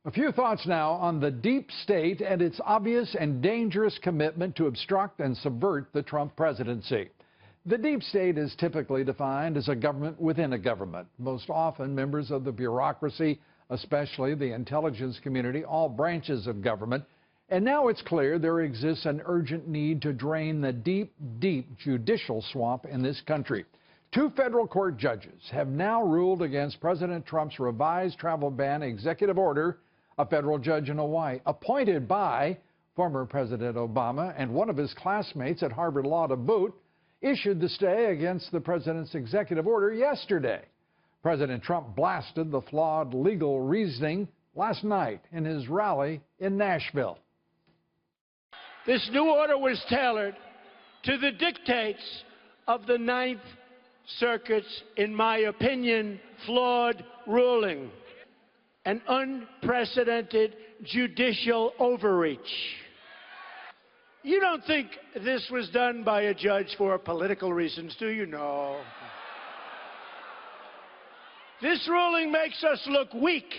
A few thoughts now on the deep state and its obvious and dangerous commitment to obstruct and subvert the Trump presidency. The deep state is typically defined as a government within a government, most often members of the bureaucracy, especially the intelligence community, all branches of government. And now it's clear there exists an urgent need to drain the deep, deep judicial swamp in this country. Two federal court judges have now ruled against President Trump's revised travel ban executive order. A federal judge in Hawaii, appointed by former President Obama and one of his classmates at Harvard Law to boot, issued the stay against the president's executive order yesterday. President Trump blasted the flawed legal reasoning last night in his rally in Nashville. This new order was tailored to the dictates of the Ninth Circuit's, in my opinion, flawed ruling. An unprecedented judicial overreach. You don't think this was done by a judge for political reasons, do you? No. This ruling makes us look weak.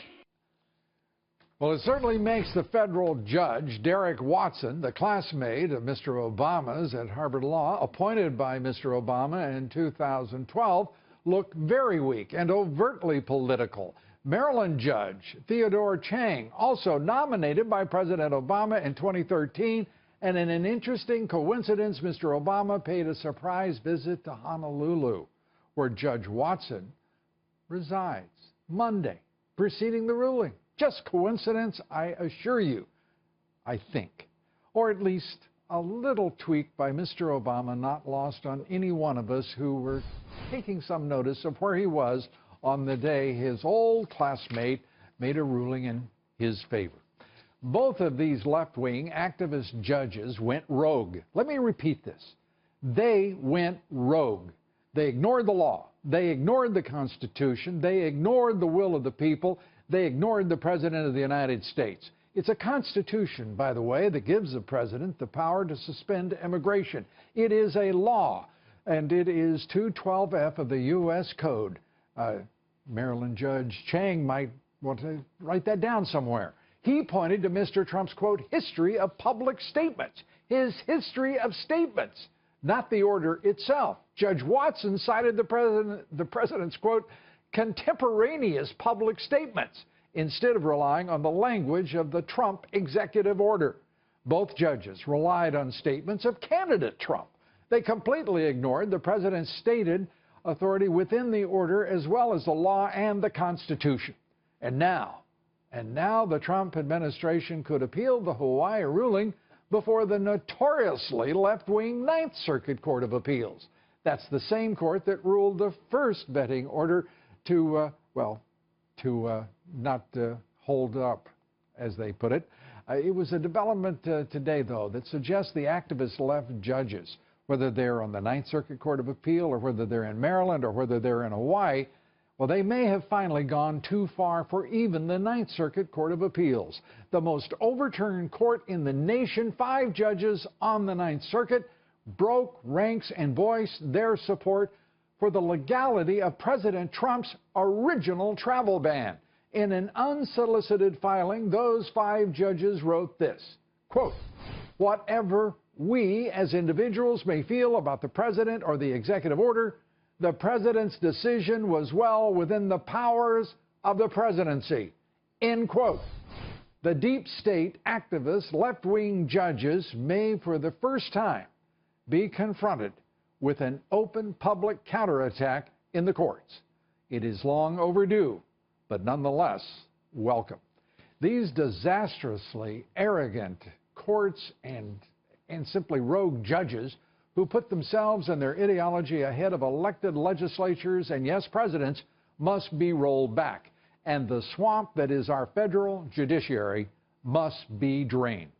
Well, it certainly makes the federal judge, Derek Watson, the classmate of Mr. Obama's at Harvard Law, appointed by Mr. Obama in 2012, look very weak and overtly political. Maryland Judge Theodore Chang, also nominated by President Obama in 2013, and in an interesting coincidence, Mr. Obama paid a surprise visit to Honolulu, where Judge Watson resides, Monday, preceding the ruling. Just coincidence, I assure you, I think. Or at least a little tweak by Mr. Obama not lost on any one of us who were taking some notice of where he was on the day his old classmate made a ruling in his favor. Both of these left-wing activist judges went rogue. Let me repeat this. They went rogue. They ignored the law. They ignored the Constitution. They ignored the will of the people. They ignored the President of the United States. It's a Constitution, by the way, that gives the President the power to suspend immigration. It is a law, and it is 212F of the U.S. Code. Maryland Judge Chang might want to write that down somewhere. He pointed to Mr. Trump's, quote, history of public statements. His history of statements, not the order itself. Judge Watson cited the president's, quote, contemporaneous public statements instead of relying on the language of the Trump executive order. Both judges relied on statements of candidate Trump. They completely ignored the president's stated authority within the order as well as the law and the Constitution. And now the Trump administration could appeal the Hawaii ruling before the notoriously left-wing Ninth Circuit Court of Appeals. That's the same court that ruled the first vetting order to not hold up, as they put it. It was a development today, though, that suggests the activist left judges, whether they're on the Ninth Circuit Court of Appeal or whether they're in Maryland or whether they're in Hawaii, well, they may have finally gone too far for even the Ninth Circuit Court of Appeals. The most overturned court in the nation, 5 judges on the Ninth Circuit broke ranks and voiced their support for the legality of President Trump's original travel ban. In an unsolicited filing, those 5 judges wrote this, quote, whatever we as individuals may feel about the president or the executive order, the president's decision was well within the powers of the presidency, end quote. The deep state activist left-wing judges may for the first time be confronted with an open public counterattack in the courts. It is long overdue, but nonetheless welcome. These disastrously arrogant courts and simply rogue judges who put themselves and their ideology ahead of elected legislatures and, yes, presidents, must be rolled back. And the swamp that is our federal judiciary must be drained.